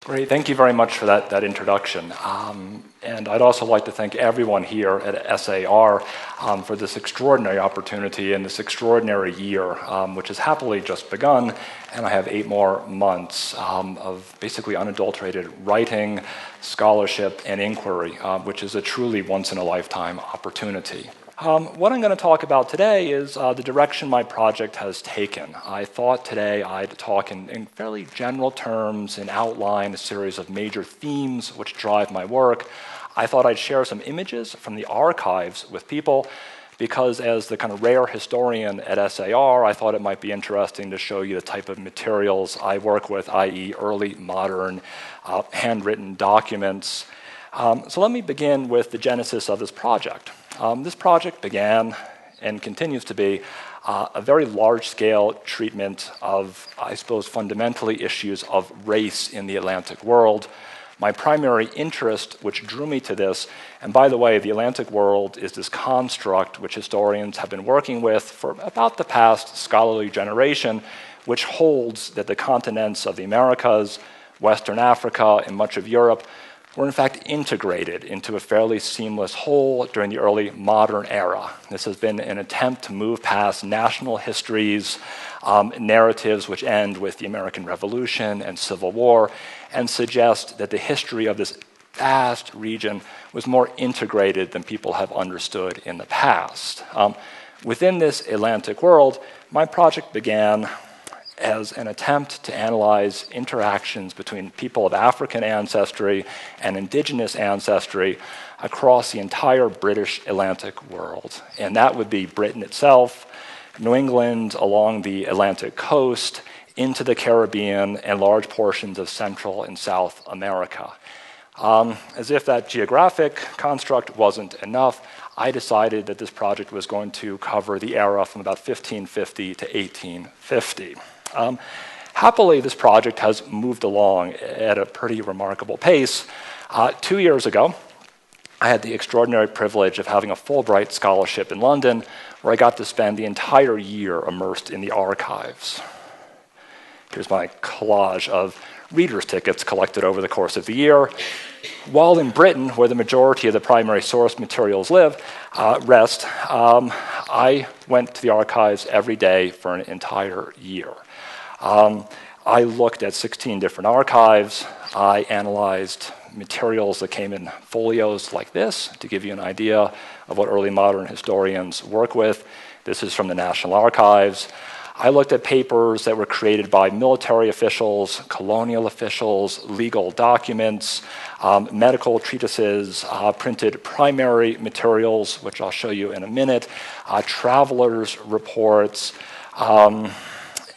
Great, thank you very much for that introduction. And I'd also like to thank everyone here at SAR for this extraordinary opportunity and this extraordinary year, which has happily just begun, and I have 8 more months of basically unadulterated writing, scholarship, and inquiry, which is a truly once-in-a-lifetime opportunity. What I'm going to talk about today is the direction my project has taken. I thought today I'd talk in fairly general terms and outline a series of major themes which drive my work. I thought I'd share some images from the archives with people because as the kind of rare historian at SAR, I thought it might be interesting to show you the type of materials I work with, i.e. early modern handwritten documents. So let me begin with the genesis of this project. This project began and continues to be a very large-scale treatment of, I suppose, fundamentally issues of race in the Atlantic world. My primary interest, which drew me to this, and by the way, the Atlantic world is this construct which historians have been working with for about the past scholarly generation, which holds that the continents of the Americas, Western Africa, and much of Europe were in fact integrated into a fairly seamless whole during the early modern era. This has been an attempt to move past national histories, narratives which end with the American Revolution and Civil War, and suggest that the history of this vast region was more integrated than people have understood in the past. Within this Atlantic world, my project began as an attempt to analyze interactions between people of African ancestry and indigenous ancestry across the entire British Atlantic world. And that would be Britain itself, New England along the Atlantic coast, into the Caribbean, and large portions of Central and South America. As if that geographic construct wasn't enough, I decided that this project was going to cover the era from about 1550 to 1850. Happily, this project has moved along at a pretty remarkable pace. 2 years ago, I had the extraordinary privilege of having a Fulbright scholarship in London, where I got to spend the entire year immersed in the archives. Here's my collage of reader's tickets collected over the course of the year. While in Britain, where the majority of the primary source materials rest, I went to the archives every day for an entire year. I looked at 16 different archives. I analyzed materials that came in folios like this to give you an idea of what early modern historians work with. This is from the National Archives. I looked at papers that were created by military officials, colonial officials, legal documents, medical treatises, printed primary materials, which I'll show you in a minute, travelers' reports,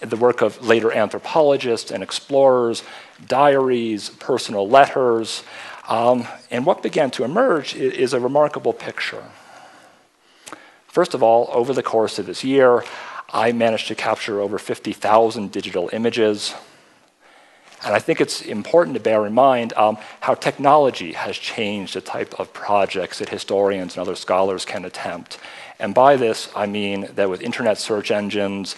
the work of later anthropologists and explorers, diaries, personal letters, and what began to emerge is a remarkable picture. First of all, over the course of this year, I managed to capture over 50,000 digital images. And I think it's important to bear in mind how technology has changed the type of projects that historians and other scholars can attempt. And by this, I mean that with internet search engines,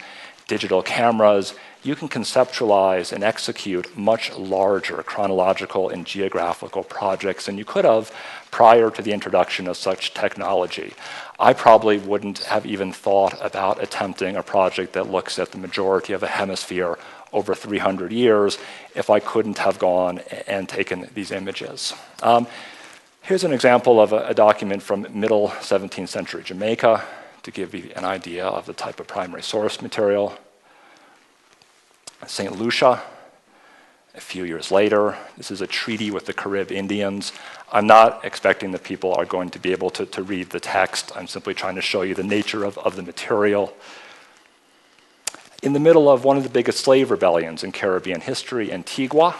digital cameras, you can conceptualize and execute much larger chronological and geographical projects than you could have prior to the introduction of such technology. I probably wouldn't have even thought about attempting a project that looks at the majority of a hemisphere over 300 years if I couldn't have gone and taken these images. Here's an example of a document from middle 17th century Jamaica to give you an idea of the type of primary source material. St. Lucia, a few years later. This is a treaty with the Carib Indians. I'm not expecting that people are going to be able to read the text. I'm simply trying to show you the nature of the material. In the middle of one of the biggest slave rebellions in Caribbean history, Antigua,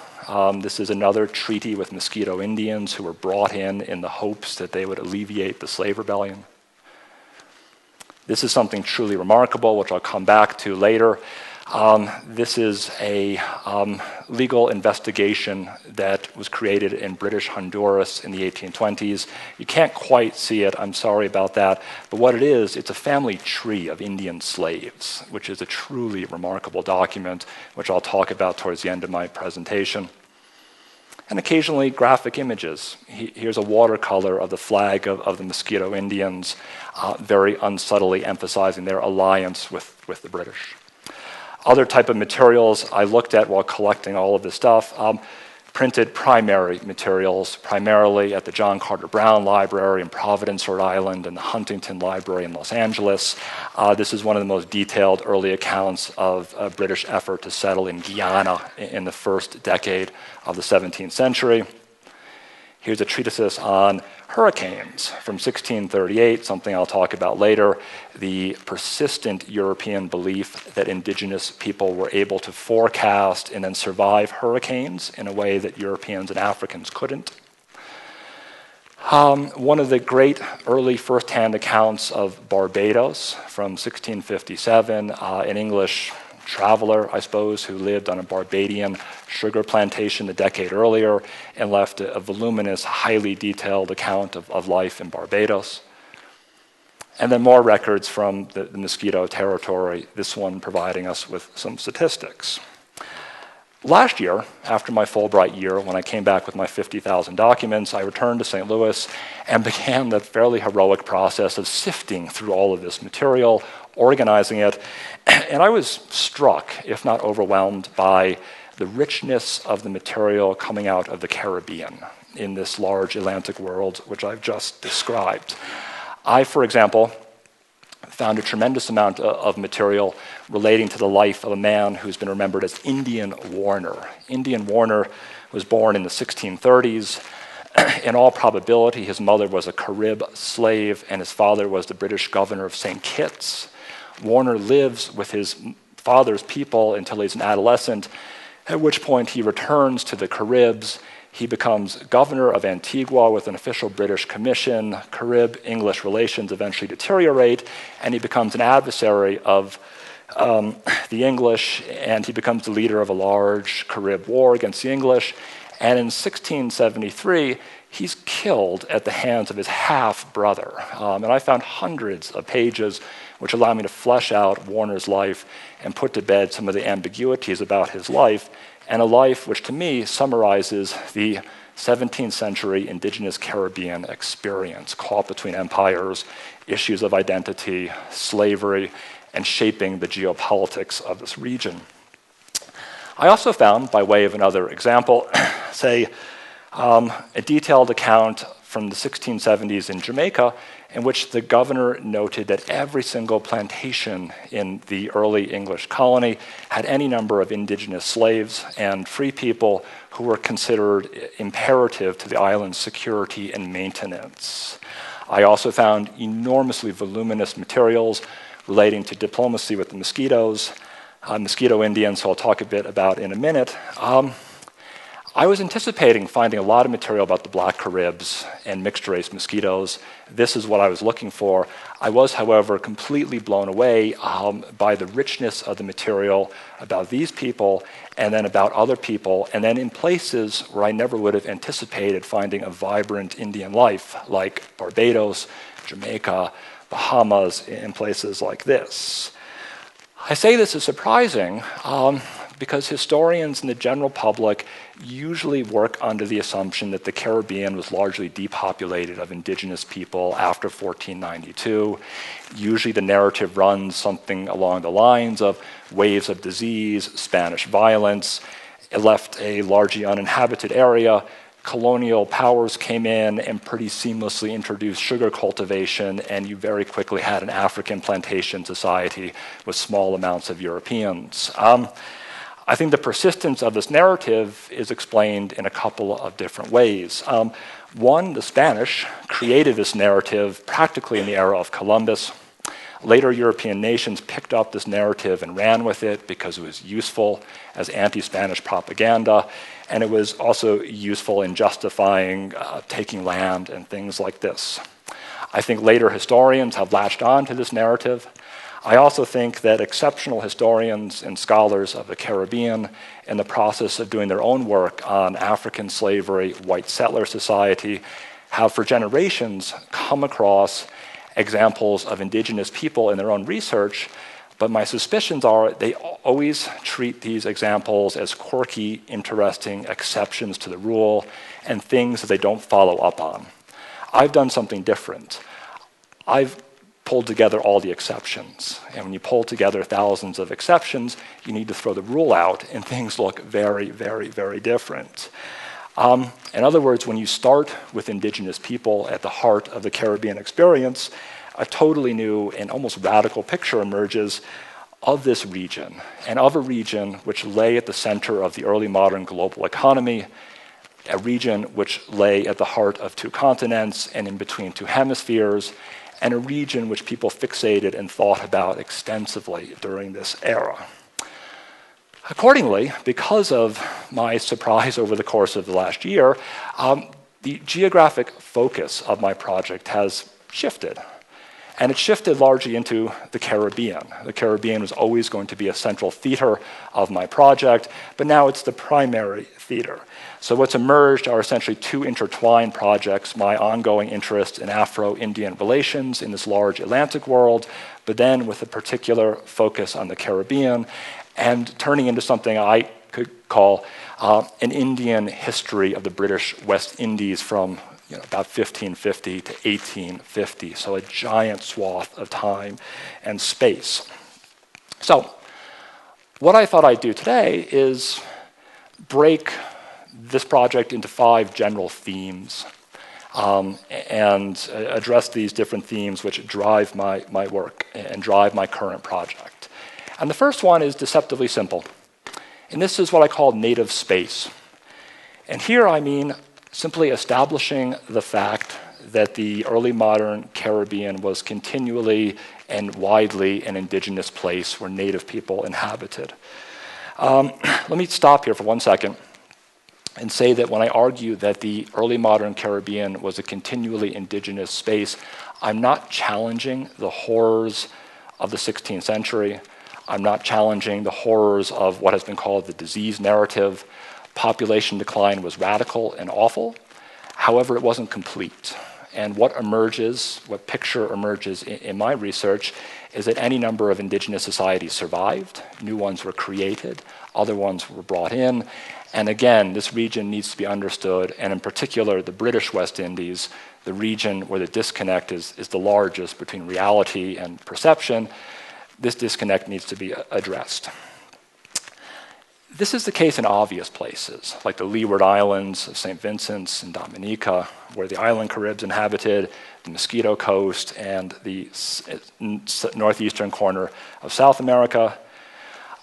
this is another treaty with Mosquito Indians who were brought in the hopes that they would alleviate the slave rebellion. This is something truly remarkable, which I'll come back to later. This is a legal investigation that was created in British Honduras in the 1820s. You can't quite see it, I'm sorry about that, but what it is, it's a family tree of Indian slaves, which is a truly remarkable document, which I'll talk about towards the end of my presentation. and occasionally graphic images. Here's a watercolor of the flag of the Mosquito Indians, very unsubtly emphasizing their alliance with the British. Other type of materials I looked at while collecting all of this stuff, printed primary materials, primarily at the John Carter Brown Library in Providence, Rhode Island, and the Huntington Library in Los Angeles. This is one of the most detailed early accounts of a British effort to settle in Guyana in the first decade of the 17th century. Here's a treatise on hurricanes from 1638, something I'll talk about later, the persistent European belief that indigenous people were able to forecast and then survive hurricanes in a way that Europeans and Africans couldn't. One of the great early first-hand accounts of Barbados from 1657, an English traveler, I suppose, who lived on a Barbadian sugar plantation a decade earlier and left a voluminous, highly detailed account of life in Barbados. And then more records from the Mosquito Territory, this one providing us with some statistics. Last year, after my Fulbright year, when I came back with my 50,000 documents, I returned to St. Louis and began the fairly heroic process of sifting through all of this material, organizing it, and I was struck, if not overwhelmed, by the richness of the material coming out of the Caribbean in this large Atlantic world, which I've just described. I, for example, found a tremendous amount of material relating to the life of a man who's been remembered as Indian Warner. Indian Warner was born in the 1630s. In all probability, his mother was a Carib slave, and his father was the British governor of St. Kitts. Warner lives with his father's people until he's an adolescent, at which point he returns to the Caribs. He becomes governor of Antigua with an official British commission. Carib-English relations eventually deteriorate, and he becomes an adversary of the English, and he becomes the leader of a large Carib war against the English. And in 1673, he's killed at the hands of his half-brother. And I found hundreds of pages which allow me to flesh out Warner's life and put to bed some of the ambiguities about his life, and a life which to me summarizes the 17th century indigenous Caribbean experience, caught between empires, issues of identity, slavery, and shaping the geopolitics of this region. I also found, by way of another example, say, a detailed account from the 1670s in Jamaica, in which the governor noted that every single plantation in the early English colony had any number of indigenous slaves and free people who were considered imperative to the island's security and maintenance. I also found enormously voluminous materials relating to diplomacy with the mosquitoes, Mosquito Indians, so I'll talk a bit about in a minute. I was anticipating finding a lot of material about the Black Caribs and mixed-race mosquitoes. This is what I was looking for. I was, however, completely blown away by the richness of the material about these people and then about other people, and then in places where I never would have anticipated finding a vibrant Indian life, like Barbados, Jamaica, Bahamas, in places like this. I say this is surprising because historians and the general public usually work under the assumption that the Caribbean was largely depopulated of indigenous people after 1492. Usually the narrative runs something along the lines of waves of disease, Spanish violence. It left a largely uninhabited area. Colonial powers came in and pretty seamlessly introduced sugar cultivation, and you very quickly had an African plantation society with small amounts of Europeans. I think the persistence of this narrative is explained in a couple of different ways. One, the Spanish created this narrative practically in the era of Columbus. Later European nations picked up this narrative and ran with it because it was useful as anti-Spanish propaganda, and it was also useful in justifying taking land and things like this. I think later historians have latched on to this narrative. I also think that exceptional historians and scholars of the Caribbean, in the process of doing their own work on African slavery, white settler society, have for generations come across examples of indigenous people in their own research, But my suspicions are they always treat these examples as quirky, interesting exceptions to the rule and things that they don't follow up on. I've done something different. I've pulled together all the exceptions. And when you pull together thousands of exceptions, you need to throw the rule out, and things look very, very, very different. In other words, when you start with indigenous people at the heart of the Caribbean experience, a totally new and almost radical picture emerges of this region, and of a region which lay at the center of the early modern global economy, a region which lay at the heart of two continents and in between two hemispheres, and a region which people fixated and thought about extensively during this era. Accordingly, because of my surprise over the course of the last year, the geographic focus of my project has shifted. And it shifted largely into the Caribbean. The Caribbean was always going to be a central theater of my project, but now it's the primary theater. So what's emerged are essentially two intertwined projects, my ongoing interest in Afro-Indian relations in this large Atlantic world, but then with a particular focus on the Caribbean, and turning into something I could call an Indian history of the British West Indies from about 1550 to 1850, so a giant swath of time and space. So what I thought I'd do today is break this project into 5 general themes and address these different themes which drive my work and drive my current project. And the first one is deceptively simple, and this is what I call native space. And here I mean simply establishing the fact that the early modern Caribbean was continually and widely an indigenous place where native people inhabited. Let me stop here for 1 second and say that when I argue that the early modern Caribbean was a continually indigenous space, I'm not challenging the horrors of the 16th century. I'm not challenging the horrors of what has been called the disease narrative. Population decline was radical and awful. However, it wasn't complete. And what picture emerges in my research is that any number of indigenous societies survived, new ones were created, other ones were brought in, and again, this region needs to be understood, and in particular, the British West Indies, the region where the disconnect is the largest between reality and perception. This disconnect needs to be addressed. This is the case in obvious places, like the Leeward Islands of St. Vincent's and Dominica, where the island Caribs inhabited, the Mosquito Coast, and the northeastern corner of South America.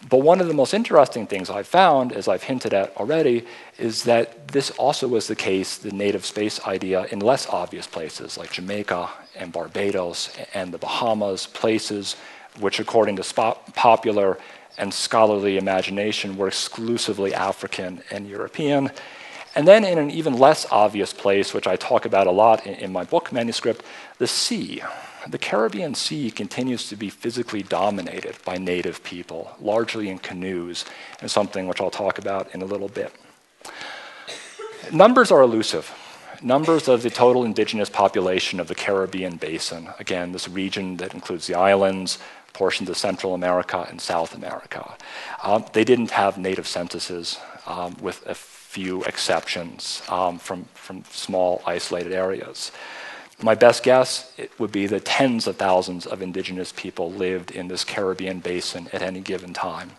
But one of the most interesting things I've found, as I've hinted at already, is that this also was the case, the native space idea, in less obvious places, like Jamaica and Barbados and the Bahamas, places which, according to popular and scholarly imagination, were exclusively African and European. And then in an even less obvious place, which I talk about a lot in my book manuscript, the sea. The Caribbean Sea continues to be physically dominated by native people, largely in canoes, and something which I'll talk about in a little bit. Numbers are elusive. Numbers of the total indigenous population of the Caribbean basin, again, this region that includes the islands, portions of Central America and South America. They didn't have native censuses, with a few exceptions from small isolated areas. My best guess would be that tens of thousands of indigenous people lived in this Caribbean basin at any given time.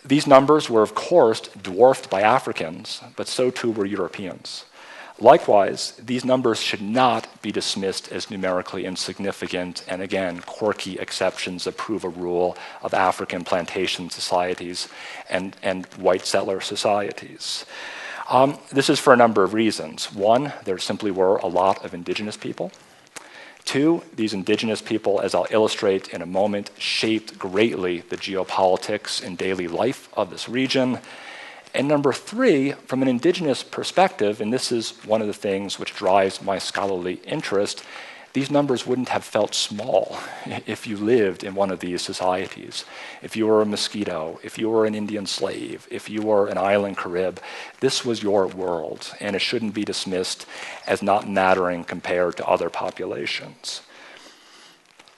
These numbers were, of course, dwarfed by Africans, but so too were Europeans. Likewise, these numbers should not be dismissed as numerically insignificant and, again, quirky exceptions that prove a rule of African plantation societies and white settler societies. This is for a number of reasons. One, there simply were a lot of indigenous people. Two, these indigenous people, as I'll illustrate in a moment, shaped greatly the geopolitics and daily life of this region. And number three, from an indigenous perspective, and this is one of the things which drives my scholarly interest, these numbers wouldn't have felt small if you lived in one of these societies. If you were a Mosquito, if you were an Indian slave, if you were an island Carib, this was your world, and it shouldn't be dismissed as not mattering compared to other populations.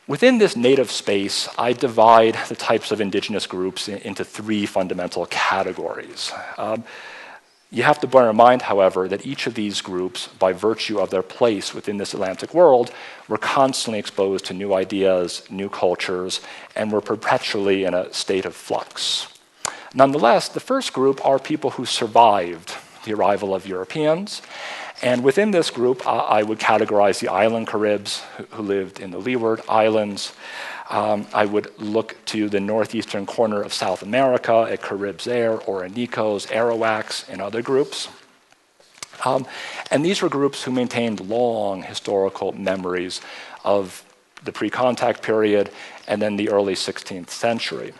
Within this native space, I divide the types of indigenous groups into three fundamental categories. You have to bear in mind, however, that each of these groups, by virtue of their place within this Atlantic world, were constantly exposed to new ideas, new cultures, and were perpetually in a state of flux. Nonetheless, the first group are people who survived the arrival of Europeans. And within this group, I would categorize the island Caribs who lived in the Leeward Islands. I would look to the northeastern corner of South America at Caribs there, Oronicos, Arawaks, and other groups. And these were groups who maintained long historical memories of the pre-contact period and then the early 16th century.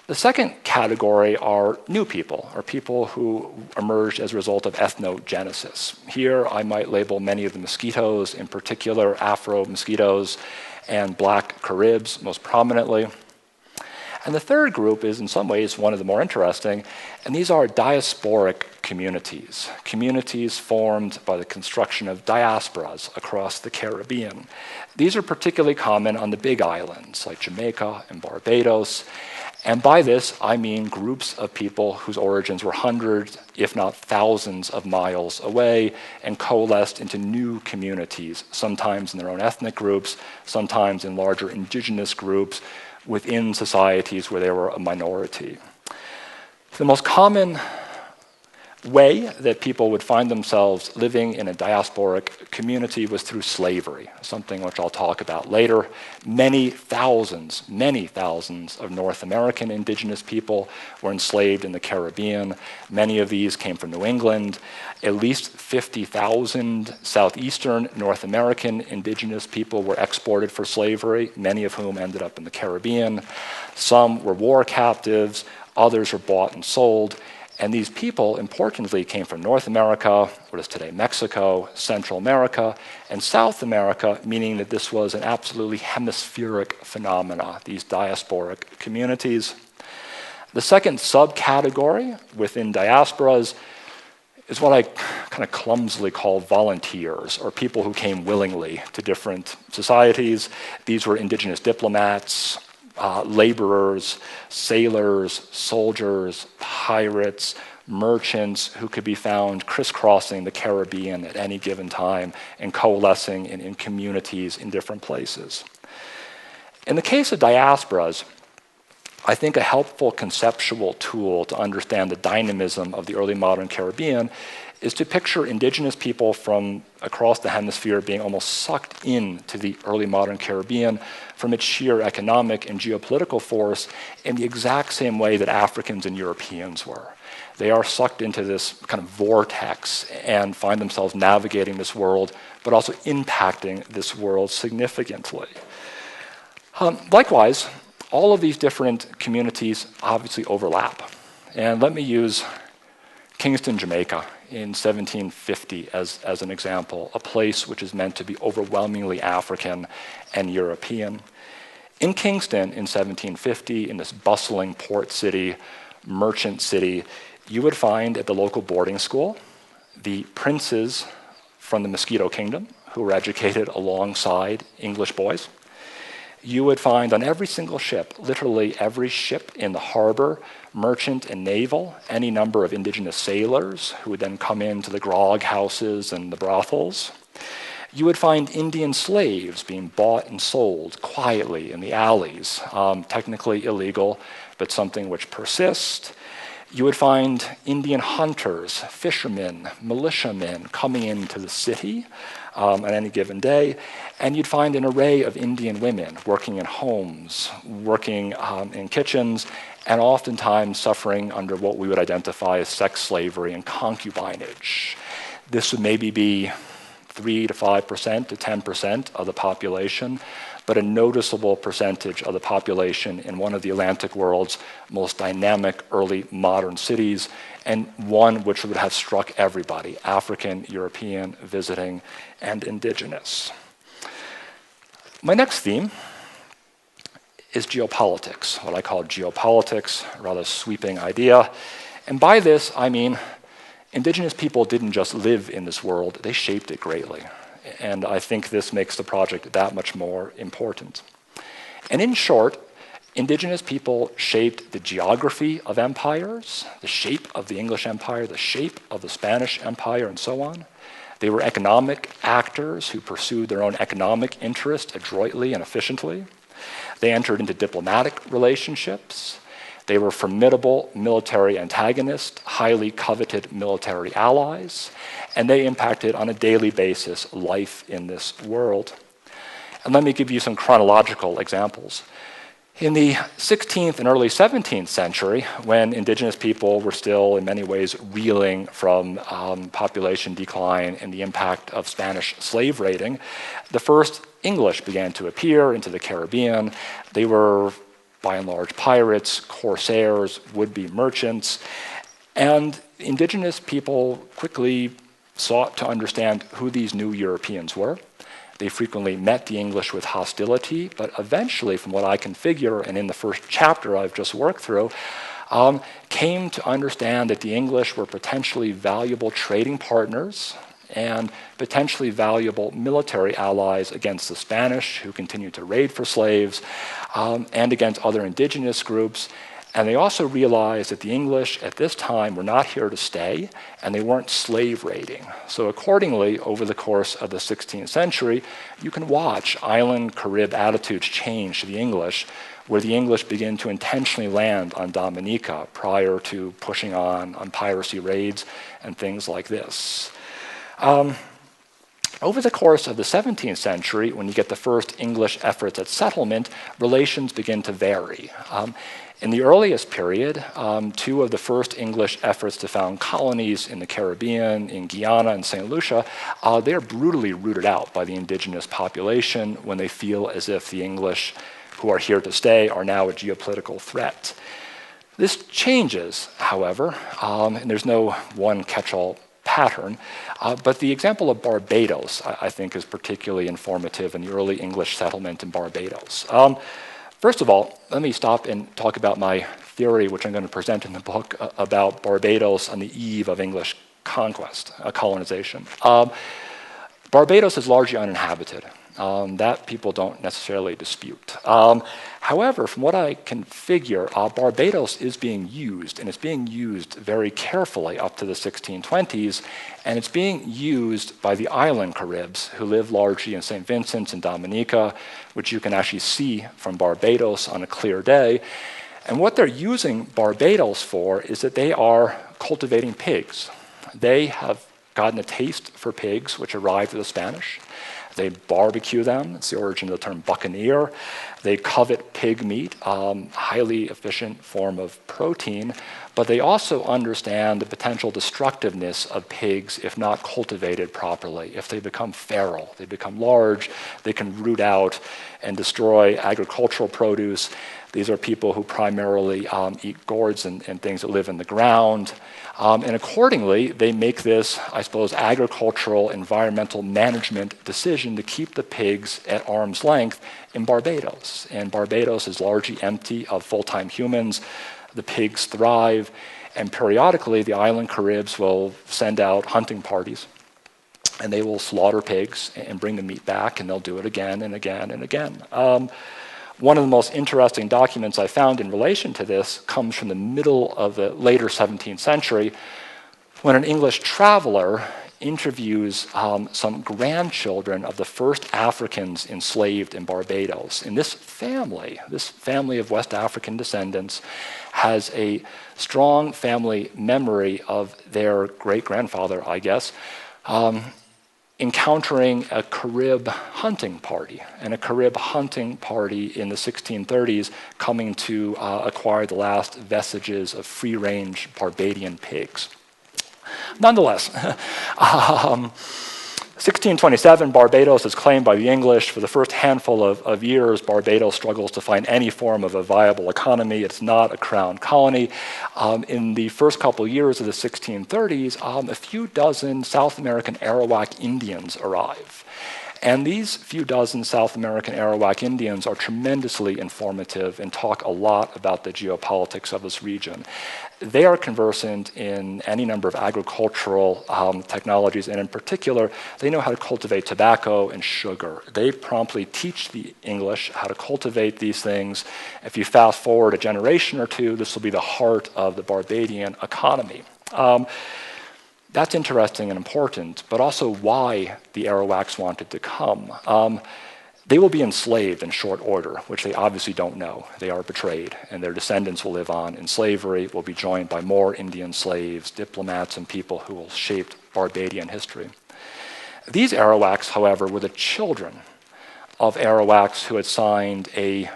The second category are new people, or people who emerged as a result of ethnogenesis. Here I might label many of the mosquitoes, in particular Afro mosquitoes and black Caribs most prominently. And the third group is in some ways one of the more interesting, and these are diasporic communities, communities formed by the construction of diasporas across the Caribbean. These are particularly common on the big islands like Jamaica and Barbados. And by this, I mean groups of people whose origins were hundreds, if not thousands of miles away, and coalesced into new communities, sometimes in their own ethnic groups, sometimes in larger indigenous groups, within societies where they were a minority. The most common way that people would find themselves living in a diasporic community was through slavery, something which I'll talk about later. Many thousands of North American indigenous people were enslaved in the Caribbean. Many of these came from New England. At least 50,000 southeastern North American indigenous people were exported for slavery, many of whom ended up in the Caribbean. Some were war captives, others were bought and sold. And these people, importantly, came from North America, what is today Mexico, Central America, and South America, meaning that this was an absolutely hemispheric phenomena, these diasporic communities. The second subcategory within diasporas is what I kind of clumsily call volunteers, or people who came willingly to different societies. These were indigenous diplomats, laborers, sailors, soldiers, pirates, merchants who could be found crisscrossing the Caribbean at any given time and coalescing in communities in different places. In the case of diasporas, I think a helpful conceptual tool to understand the dynamism of the early modern Caribbean is to picture indigenous people from across the hemisphere being almost sucked into the early modern Caribbean from its sheer economic and geopolitical force in the exact same way that Africans and Europeans were. They are sucked into this kind of vortex and find themselves navigating this world, but also impacting this world significantly. Likewise, all of these different communities obviously overlap. And let me use Kingston, Jamaica in 1750 as an example, a place which is meant to be overwhelmingly African and European. In Kingston in 1750, in this bustling port city, merchant city, you would find at the local boarding school the princes from the Mosquito Kingdom who were educated alongside English boys. You would find on every single ship, literally every ship in the harbor, merchant and naval, any number of indigenous sailors who would then come into the grog houses and the brothels. You would find Indian slaves being bought and sold quietly in the alleys, technically illegal, but something which persists. You would find Indian hunters, fishermen, militiamen coming into the city on any given day, and you'd find an array of Indian women working in homes, working in kitchens, and oftentimes suffering under what we would identify as sex slavery and concubinage. This would maybe be 3 to 5% to 10% of the population, but a noticeable percentage of the population in one of the Atlantic world's most dynamic early modern cities, and one which would have struck everybody, African, European, visiting, and indigenous. My next theme is geopolitics, what I call geopolitics, a rather sweeping idea. And by this, I mean indigenous people didn't just live in this world, they shaped it greatly. And I think this makes the project that much more important. And in short, indigenous people shaped the geography of empires, the shape of the English Empire, the shape of the Spanish Empire, and so on. They were economic actors who pursued their own economic interest adroitly and efficiently. They entered into diplomatic relationships. They were formidable military antagonists, highly coveted military allies, and they impacted on a daily basis life in this world. And let me give you some chronological examples. In the 16th and early 17th century, when indigenous people were still in many ways reeling from population decline and the impact of Spanish slave raiding, the first English began to appear into the Caribbean. They were, by and large, pirates, corsairs, would-be merchants, and indigenous people quickly sought to understand who these new Europeans were. They frequently met the English with hostility, but eventually, from what I can figure, and in the first chapter I've just worked through, came to understand that the English were potentially valuable trading partners and potentially valuable military allies against the Spanish, who continued to raid for slaves, and against other indigenous groups. And they also realized that the English at this time were not here to stay, and they weren't slave raiding. So accordingly, over the course of the 16th century, you can watch island Carib attitudes change to the English, where the English begin to intentionally land on Dominica prior to pushing on piracy raids and things like this. Over the course of the 17th century, when you get the first English efforts at settlement, relations begin to vary. In the earliest period, two of the first English efforts to found colonies in the Caribbean, in Guyana and St. Lucia, they are brutally rooted out by the indigenous population when they feel as if the English who are here to stay are now a geopolitical threat. This changes, however, and there's no one catch-all pattern, but the example of Barbados, I think, is particularly informative in the early English settlement in Barbados. First of all, let me stop and talk about my theory, which I'm going to present in the book, about Barbados on the eve of English conquest, colonization. Barbados is largely uninhabited. That people don't necessarily dispute. However, from what I can figure, Barbados is being used, and it's being used very carefully up to the 1620s, and it's being used by the island Caribs, who live largely in St. Vincent and Dominica, which you can actually see from Barbados on a clear day. And what they're using Barbados for is that they are cultivating pigs. They have gotten a taste for pigs, which arrived with the Spanish. They barbecue them. It's the origin of the term buccaneer. They covet pig meat, highly efficient form of protein, but they also understand the potential destructiveness of pigs if not cultivated properly. If they become feral, they become large, they can root out and destroy agricultural produce. These are people who primarily eat gourds and things that live in the ground. And accordingly, they make this, I suppose, agricultural, environmental management decision to keep the pigs at arm's length in Barbados. And Barbados is largely empty of full-time humans. The pigs thrive, and periodically the island Caribs will send out hunting parties, and they will slaughter pigs and bring the meat back, and they'll do it again and again and again. One of the most interesting documents I found in relation to this comes from the middle of the later 17th century, when an English traveler interviews some grandchildren of the first Africans enslaved in Barbados. And this family of West African descendants, has a strong family memory of their great-grandfather, I guess, encountering a Carib hunting party, and a Carib hunting party in the 1630s coming to acquire the last vestiges of free-range Barbadian pigs. Nonetheless, 1627, Barbados is claimed by the English. For the first handful of years, Barbados struggles to find any form of a viable economy. It's not a crown colony. In the first couple of years of the 1630s, a few dozen South American Arawak Indians arrive. And these few dozen South American Arawak Indians are tremendously informative and talk a lot about the geopolitics of this region. They are conversant in any number of agricultural technologies, and in particular, they know how to cultivate tobacco and sugar. They promptly teach the English how to cultivate these things. If you fast forward a generation or two, this will be the heart of the Barbadian economy. That's interesting and important, but also why the Arawaks wanted to come. They will be enslaved in short order, which they obviously don't know. They are betrayed, and their descendants will live on in slavery, will be joined by more Indian slaves, diplomats, and people who will shape Barbadian history. These Arawaks, however, were the children of Arawaks who had signed a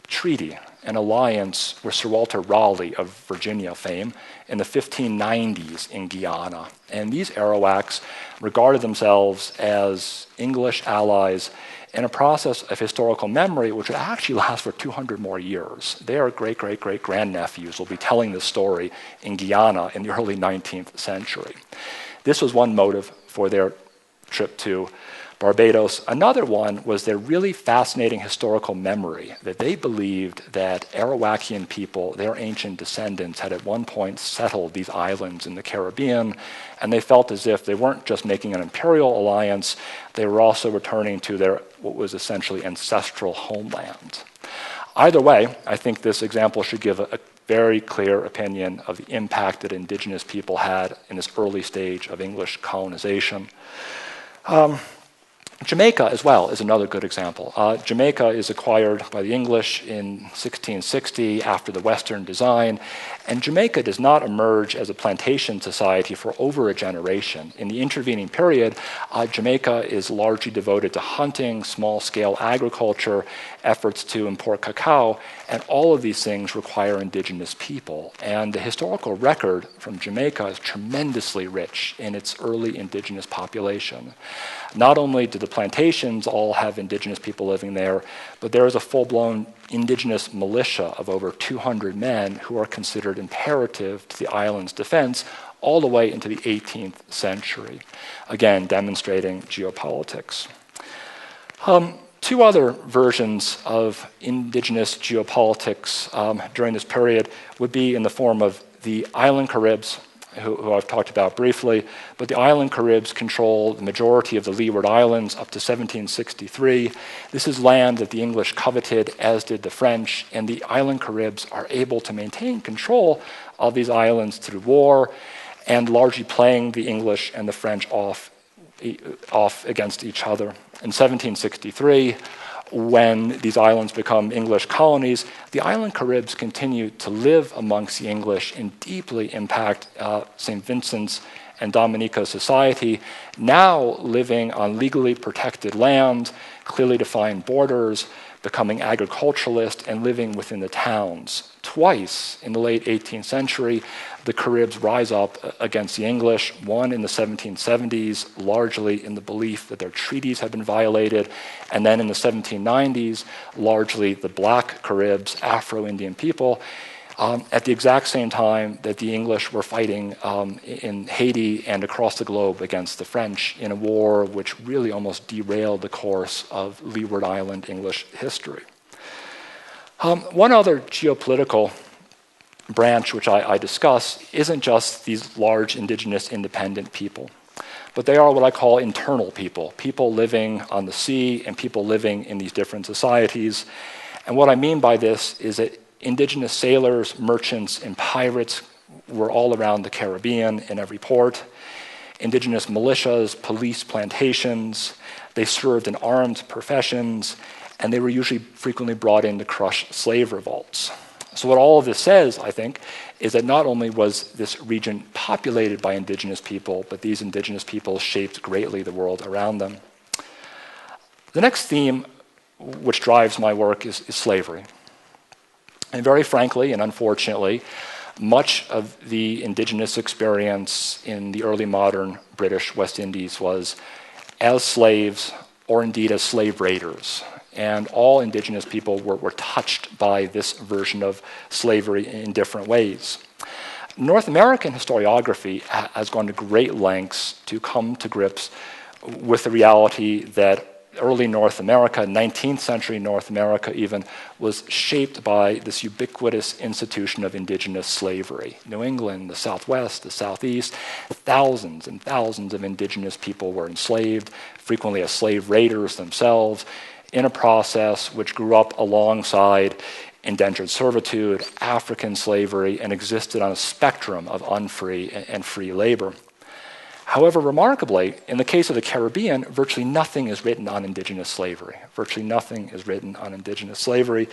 treaty, an alliance with Sir Walter Raleigh of Virginia fame in the 1590s in Guyana. And these Arawaks regarded themselves as English allies in a process of historical memory which would actually last for 200 more years. Their great-great-great-grandnephews will be telling this story in Guyana in the early 19th century. This was one motive for their trip to Barbados. Another one was their really fascinating historical memory, that they believed that Arawakian people, their ancient descendants, had at one point settled these islands in the Caribbean, and they felt as if they weren't just making an imperial alliance, they were also returning to their what was essentially ancestral homeland. Either way, I think this example should give a very clear opinion of the impact that indigenous people had in this early stage of English colonization. Jamaica, as well, is another good example. Jamaica is acquired by the English in 1660 after the Western design, and Jamaica does not emerge as a plantation society for over a generation. In the intervening period, Jamaica is largely devoted to hunting, small-scale agriculture, efforts to import cacao, and all of these things require indigenous people. And the historical record from Jamaica is tremendously rich in its early indigenous population. Not only do the plantations all have indigenous people living there, but there is a full-blown indigenous militia of over 200 men who are considered imperative to the island's defense all the way into the 18th century, again demonstrating geopolitics. Two other versions of indigenous geopolitics during this period would be in the form of the island Caribs, who I've talked about briefly, but the island Caribs control the majority of the Leeward Islands up to 1763. This is land that the English coveted, as did the French, and the island Caribs are able to maintain control of these islands through war and largely playing the English and the French off against each other. In 1763, when these islands become English colonies, the island Caribs continue to live amongst the English and deeply impact St. Vincent's and Dominica's society, now living on legally protected land, clearly defined borders, becoming agriculturalists and living within the towns. Twice in the late 18th century, the Caribs rise up against the English, one in the 1770s, largely in the belief that their treaties had been violated, and then in the 1790s, largely the black Caribs, Afro-Indian people, at the exact same time that the English were fighting in Haiti and across the globe against the French in a war which really almost derailed the course of Leeward Island English history. One other geopolitical branch which I discuss isn't just these large indigenous independent people, but they are what I call internal people, people living on the sea and people living in these different societies. And what I mean by this is that indigenous sailors, merchants, and pirates were all around the Caribbean in every port. Indigenous militias, police plantations, they served in armed professions, and they were usually frequently brought in to crush slave revolts. So what all of this says, I think, is that not only was this region populated by indigenous people, but these indigenous people shaped greatly the world around them. The next theme which drives my work is slavery. And very frankly and unfortunately, much of the indigenous experience in the early modern British West Indies was as slaves or indeed as slave raiders. And all indigenous people were touched by this version of slavery in different ways. North American historiography has gone to great lengths to come to grips with the reality that early North America, 19th century North America even, was shaped by this ubiquitous institution of indigenous slavery. New England, the Southwest, the Southeast, thousands and thousands of indigenous people were enslaved, frequently as slave raiders themselves, in a process which grew up alongside indentured servitude, African slavery, and existed on a spectrum of unfree and free labor. However, remarkably, in the case of the Caribbean, virtually nothing is written on indigenous slavery. Virtually nothing is written on indigenous slavery.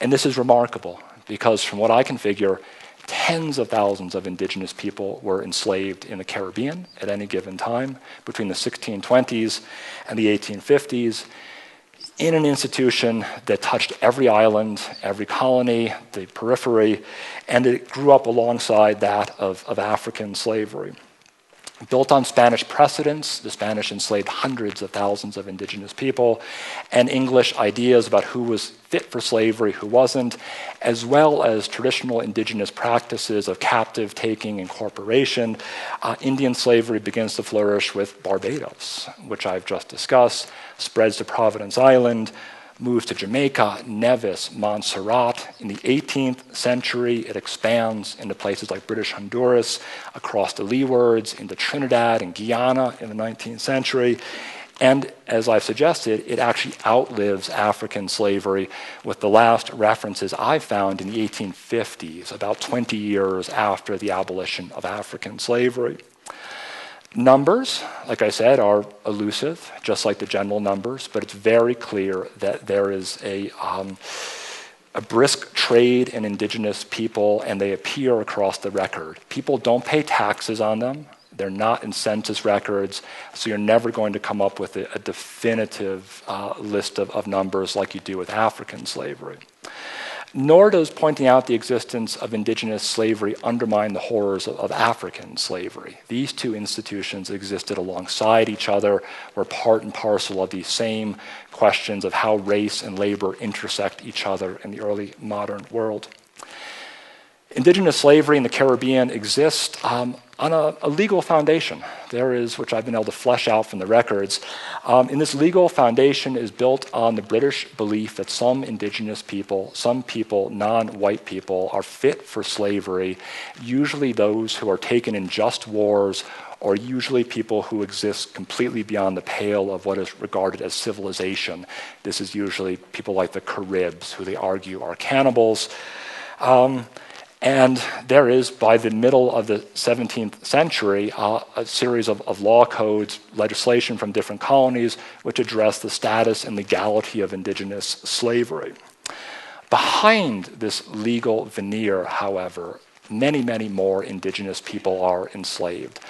And this is remarkable because from what I can figure, tens of thousands of indigenous people were enslaved in the Caribbean at any given time between the 1620s and the 1850s in an institution that touched every island, every colony, the periphery, and it grew up alongside that of African slavery. Built on Spanish precedents, the Spanish enslaved hundreds of thousands of indigenous people, and English ideas about who was fit for slavery, who wasn't, as well as traditional indigenous practices of captive taking and incorporation, Indian slavery begins to flourish with Barbados, which I've just discussed, spreads to Providence Island, moves to Jamaica, Nevis, Montserrat. In the 18th century, it expands into places like British Honduras, across the Leewards, into Trinidad and Guyana in the 19th century. And as I've suggested, it actually outlives African slavery, with the last references I've found in the 1850s, about 20 years after the abolition of African slavery. Numbers, like I said, are elusive, just like the general numbers, but it's very clear that there is a brisk trade in indigenous people, and they appear across the record. People don't pay taxes on them. They're not in census records, so you're never going to come up with a definitive list of numbers like you do with African slavery. Nor does pointing out the existence of indigenous slavery undermine the horrors of African slavery. These two institutions existed alongside each other, were part and parcel of these same questions of how race and labor intersect each other in the early modern world. Indigenous slavery in the Caribbean exists on a legal foundation. There is, which I've been able to flesh out from the records, and this legal foundation is built on the British belief that some indigenous people, some people, non-white people, are fit for slavery, usually those who are taken in just wars, or usually people who exist completely beyond the pale of what is regarded as civilization. This is usually people like the Caribs, who they argue are cannibals. And there is, by the middle of the 17th century, a series of law codes, legislation from different colonies, which address the status and legality of indigenous slavery. Behind this legal veneer, however, many, many more indigenous people are enslaved.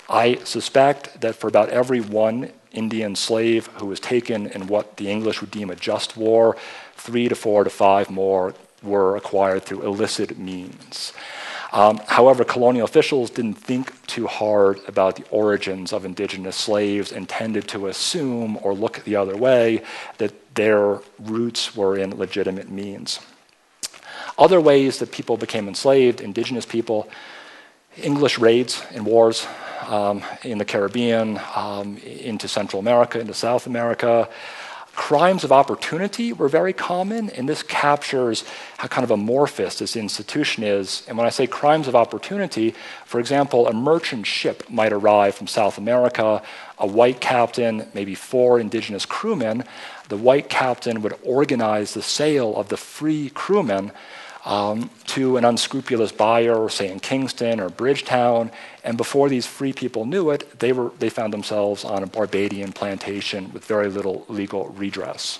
I suspect that for about every one Indian slave who was taken in what the English would deem a just war, 3 to 4 to 5 more were acquired through illicit means. However, colonial officials didn't think too hard about the origins of indigenous slaves and tended to assume or look the other way that their roots were in legitimate means. Other ways that people became enslaved, indigenous people, English raids and wars in the Caribbean, into Central America, into South America. Crimes of opportunity were very common, and this captures how kind of amorphous this institution is. And when I say crimes of opportunity, for example, a merchant ship might arrive from South America, a white captain, maybe 4 indigenous crewmen. The white captain would organize the sale of the free crewmen to an unscrupulous buyer, say in Kingston or Bridgetown, and before these free people knew it, they found themselves on a Barbadian plantation with very little legal redress.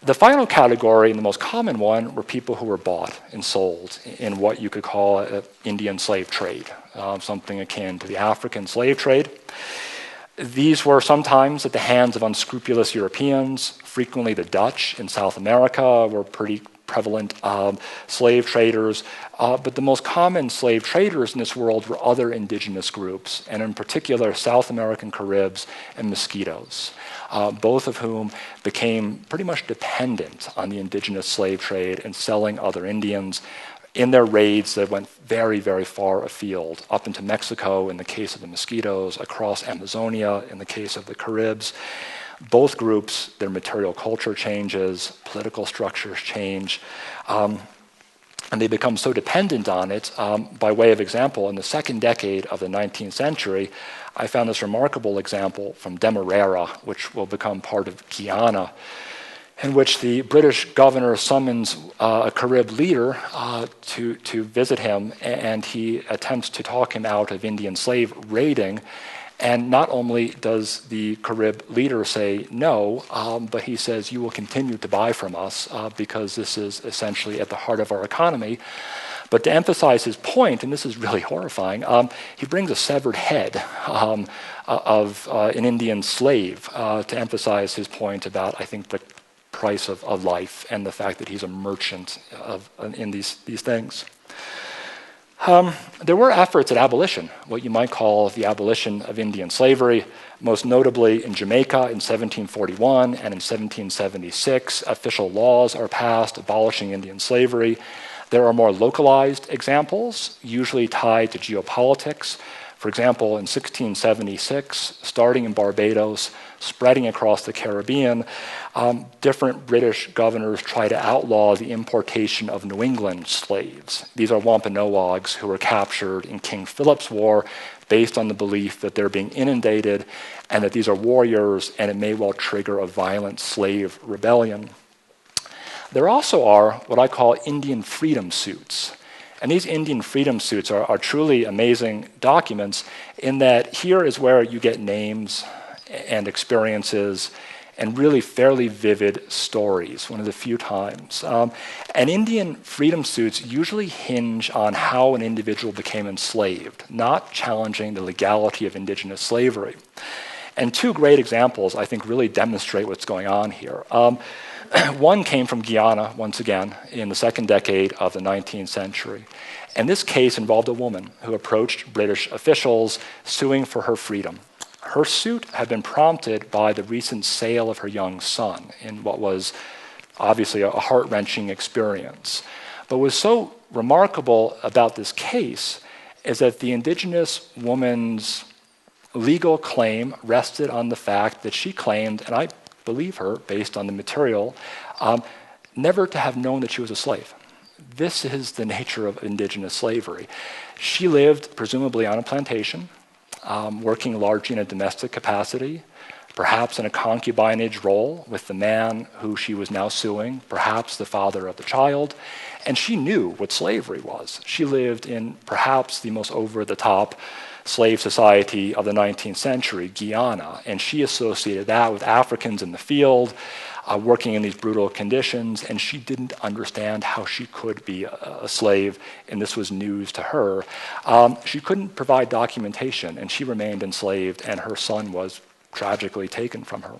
The final category, and the most common one, were people who were bought and sold in what you could call an Indian slave trade, something akin to the African slave trade. These were sometimes at the hands of unscrupulous Europeans. Frequently the Dutch in South America were pretty prevalent slave traders, but the most common slave traders in this world were other indigenous groups, and in particular South American Caribs and Mosquitoes, both of whom became pretty much dependent on the indigenous slave trade and selling other Indians in their raids that went very, very far afield, up into Mexico in the case of the Mosquitoes, across Amazonia in the case of the Caribs. Both groups, their material culture changes, political structures change, and they become so dependent on it. By way of example, in the second decade of the 19th century, I found this remarkable example from Demerara, which will become part of Guyana, in which the British governor summons a Carib leader to visit him, and he attempts to talk him out of Indian slave raiding. And not only does the Carib leader say no, but he says, you will continue to buy from us because this is essentially at the heart of our economy. But to emphasize his point, and this is really horrifying, he brings a severed head of an Indian slave to emphasize his point about, I think, the price of life and the fact that he's a merchant in these things. There were efforts at abolition, what you might call the abolition of Indian slavery, most notably in Jamaica in 1741 and in 1776. Official laws are passed abolishing Indian slavery. There are more localized examples, usually tied to geopolitics. For example, in 1676, starting in Barbados, spreading across the Caribbean, different British governors try to outlaw the importation of New England slaves. These are Wampanoags who were captured in King Philip's War based on the belief that they're being inundated and that these are warriors and it may well trigger a violent slave rebellion. There also are what I call Indian freedom suits. And these Indian freedom suits are truly amazing documents in that here is where you get names and experiences and really fairly vivid stories, one of the few times. And Indian freedom suits usually hinge on how an individual became enslaved, not challenging the legality of indigenous slavery. And two great examples, I think, really demonstrate what's going on here. One came from Guyana, once again, in the second decade of the 19th century. And this case involved a woman who approached British officials suing for her freedom. Her suit had been prompted by the recent sale of her young son in what was obviously a heart-wrenching experience. But what was so remarkable about this case is that the indigenous woman's legal claim rested on the fact that she claimed, and I believe her based on the material, never to have known that she was a slave. This is the nature of indigenous slavery. She lived presumably on a plantation, working largely in a domestic capacity, perhaps in a concubinage role with the man who she was now suing, perhaps the father of the child, and she knew what slavery was. She lived in perhaps the most over-the-top slave society of the 19th century, Guyana, and she associated that with Africans in the field, working in these brutal conditions, and she didn't understand how she could be a slave, and this was news to her. She couldn't provide documentation, and she remained enslaved, and her son was tragically taken from her.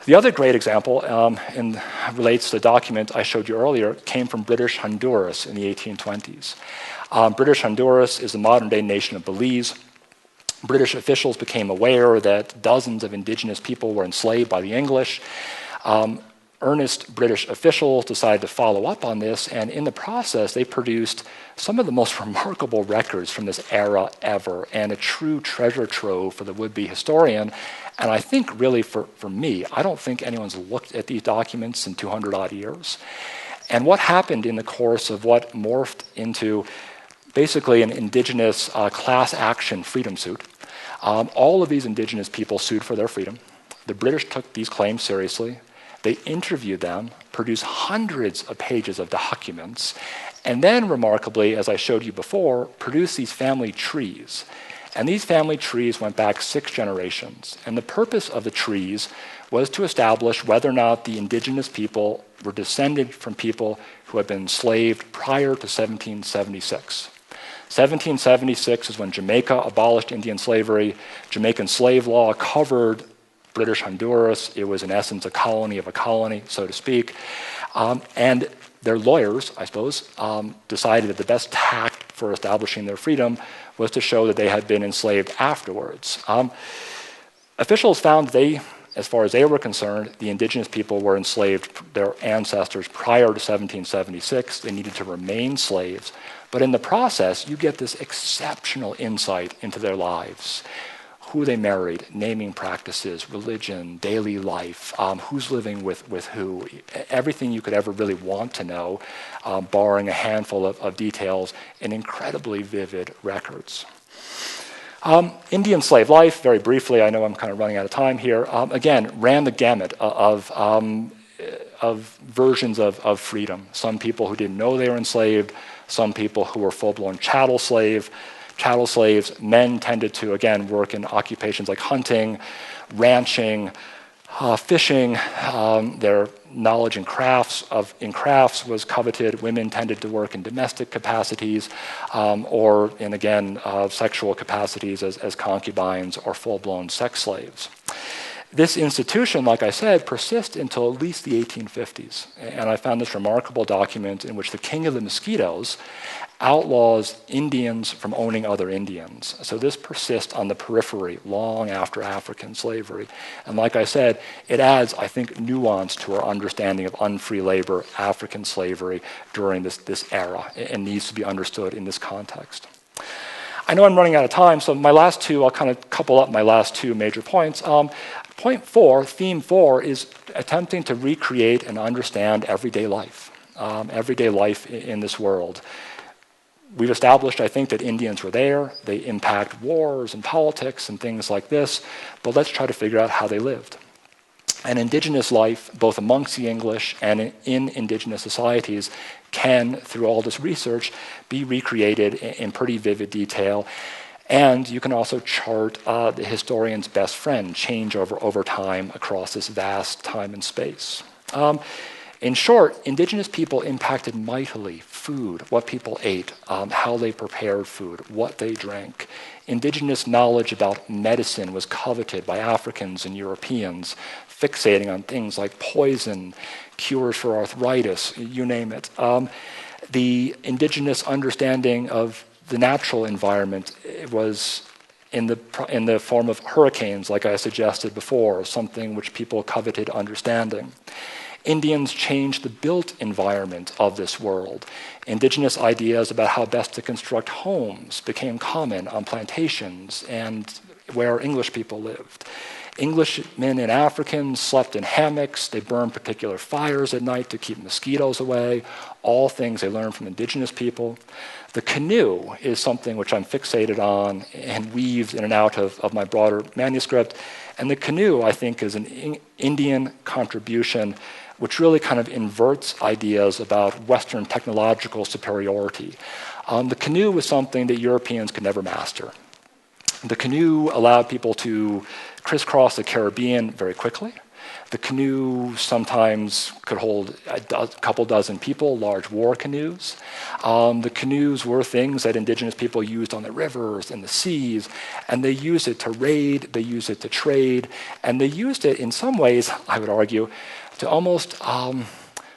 The other great example, and relates to the document I showed you earlier, came from British Honduras in the 1820s. British Honduras is the modern-day nation of Belize. British officials became aware that dozens of indigenous people were enslaved by the English. Earnest British officials decided to follow up on this, and in the process, they produced some of the most remarkable records from this era ever, and a true treasure trove for the would-be historian. And I think really for me, I don't think anyone's looked at these documents in 200-odd years. And what happened in the course of what morphed into basically an indigenous class action freedom suit, all of these indigenous people sued for their freedom. The British took these claims seriously. They interviewed them, produced hundreds of pages of documents, and then, remarkably, as I showed you before, produced these family trees. And these family trees went back 6 generations. And the purpose of the trees was to establish whether or not the indigenous people were descended from people who had been enslaved prior to 1776. 1776 is when Jamaica abolished Indian slavery. Jamaican slave law covered British Honduras. It was in essence a colony of a colony, so to speak. And their lawyers, I suppose, decided that the best tact for establishing their freedom was to show that they had been enslaved afterwards. Officials found as far as they were concerned, the indigenous people were enslaved, their ancestors, prior to 1776. They needed to remain slaves. But in the process, you get this exceptional insight into their lives. who they married, naming practices, religion, daily life, who's living with who, everything you could ever really want to know, barring a handful of details in incredibly vivid records. Indian slave life, very briefly, I know I'm kind of running out of time here, again, ran the gamut of versions of freedom. Some people who didn't know they were enslaved, some people who were full-blown chattel slaves. Men tended to, again, work in occupations like hunting, ranching, fishing. Their knowledge in crafts was coveted. Women tended to work in domestic capacities or in, again, sexual capacities as concubines or full-blown sex slaves. This institution, like I said, persists until at least the 1850s. And I found this remarkable document in which the king of the mosquitoes outlaws Indians from owning other Indians. So this persists on the periphery long after African slavery. And like I said, it adds, I think, nuance to our understanding of unfree labor, African slavery during this era, and needs to be understood in this context. I know I'm running out of time, so my last two, I'll kind of couple up my last two major points. Point 4, theme 4, is attempting to recreate and understand everyday life in this world. We've established, I think, that Indians were there. They impact wars and politics and things like this, but let's try to figure out how they lived. And Indigenous life, both amongst the English and in Indigenous societies, can, through all this research, be recreated in pretty vivid detail. And you can also chart the historian's best friend, change over time across this vast time and space. In short, Indigenous people impacted mightily food, what people ate, how they prepared food, what they drank. Indigenous knowledge about medicine was coveted by Africans and Europeans, fixating on things like poison, cures for arthritis, you name it. The Indigenous understanding of the natural environment was in the form of hurricanes, like I suggested before, something which people coveted understanding. Indians changed the built environment of this world. Indigenous ideas about how best to construct homes became common on plantations and where English people lived. Englishmen and Africans slept in hammocks. They burned particular fires at night to keep mosquitoes away, all things they learned from Indigenous people. The canoe is something which I'm fixated on and weaved in and out of my broader manuscript. And the canoe, I think, is an Indian contribution which really kind of inverts ideas about Western technological superiority. The canoe was something that Europeans could never master. The canoe allowed people to crisscross the Caribbean very quickly. The canoe sometimes could hold a couple dozen people, large war canoes. The canoes were things that Indigenous people used on the rivers and the seas, and they used it to raid, they used it to trade, and they used it in some ways, I would argue, to almost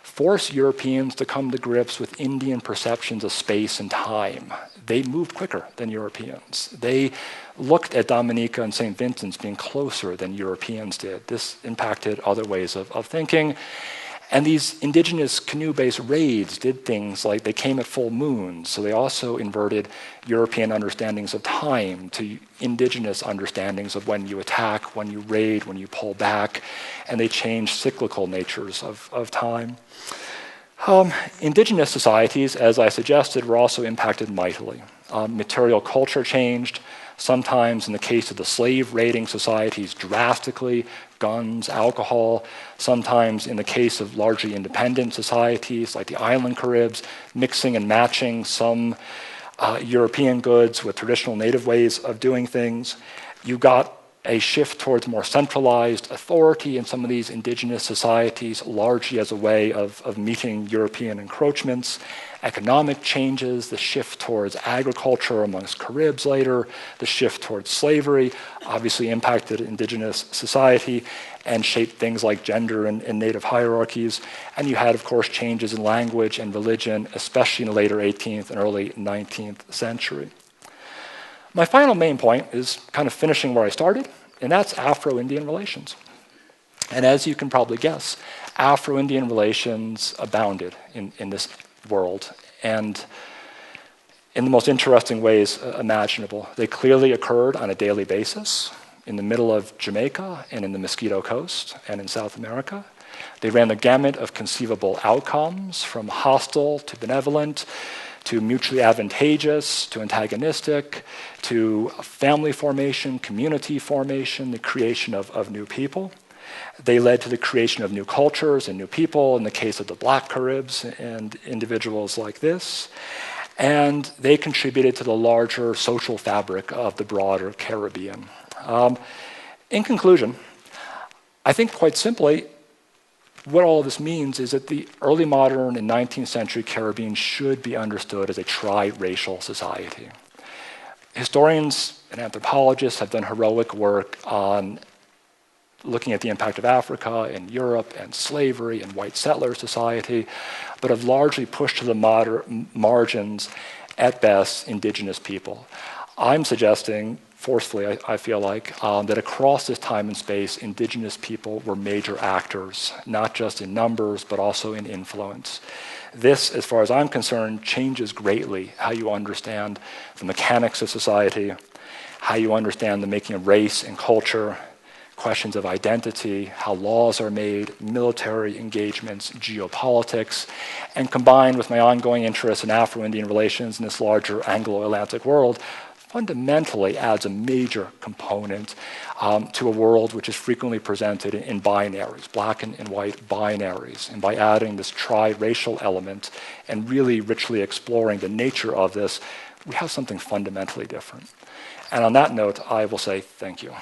force Europeans to come to grips with Indian perceptions of space and time. They moved quicker than Europeans. They looked at Dominica and St. Vincent's being closer than Europeans did. This impacted other ways of thinking. And these Indigenous canoe-based raids did things like they came at full moon, so they also inverted European understandings of time to Indigenous understandings of when you attack, when you raid, when you pull back, and they changed cyclical natures of time. Indigenous societies, as I suggested, were also impacted mightily. Material culture changed, sometimes in the case of the slave raiding societies drastically, guns, alcohol, sometimes in the case of largely independent societies like the island Caribs, mixing and matching some European goods with traditional native ways of doing things. You got a shift towards more centralized authority in some of these Indigenous societies, largely as a way of meeting European encroachments. Economic changes, the shift towards agriculture amongst Caribs later, the shift towards slavery, obviously impacted Indigenous society and shaped things like gender and native hierarchies. And you had, of course, changes in language and religion, especially in the later 18th and early 19th century. My final main point is kind of finishing where I started, and that's Afro-Indian relations. And as you can probably guess, Afro-Indian relations abounded in this world, and in the most interesting ways imaginable. They clearly occurred on a daily basis. in the middle of Jamaica and in the Mosquito Coast and in South America. They ran the gamut of conceivable outcomes, from hostile to benevolent, to mutually advantageous, to antagonistic, to family formation, community formation, the creation of new people. They led to the creation of new cultures and new people, in the case of the Black Caribs and individuals like this. And they contributed to the larger social fabric of the broader Caribbean. In conclusion, I think quite simply, what all of this means is that the early modern and 19th century Caribbean should be understood as a tri-racial society. Historians and anthropologists have done heroic work on looking at the impact of Africa and Europe and slavery and white settler society, but have largely pushed to the margins, at best, indigenous people. I'm suggesting, forcefully, I feel like, that across this time and space, indigenous people were major actors, not just in numbers, but also in influence. This, as far as I'm concerned, changes greatly how you understand the mechanics of society, how you understand the making of race and culture, questions of identity, how laws are made, military engagements, geopolitics, and combined with my ongoing interest in Afro-Indian relations in this larger Anglo-Atlantic world, fundamentally adds a major component to a world which is frequently presented in binaries, black and white binaries. And by adding this tri-racial element and really richly exploring the nature of this, we have something fundamentally different. And on that note, I will say thank you.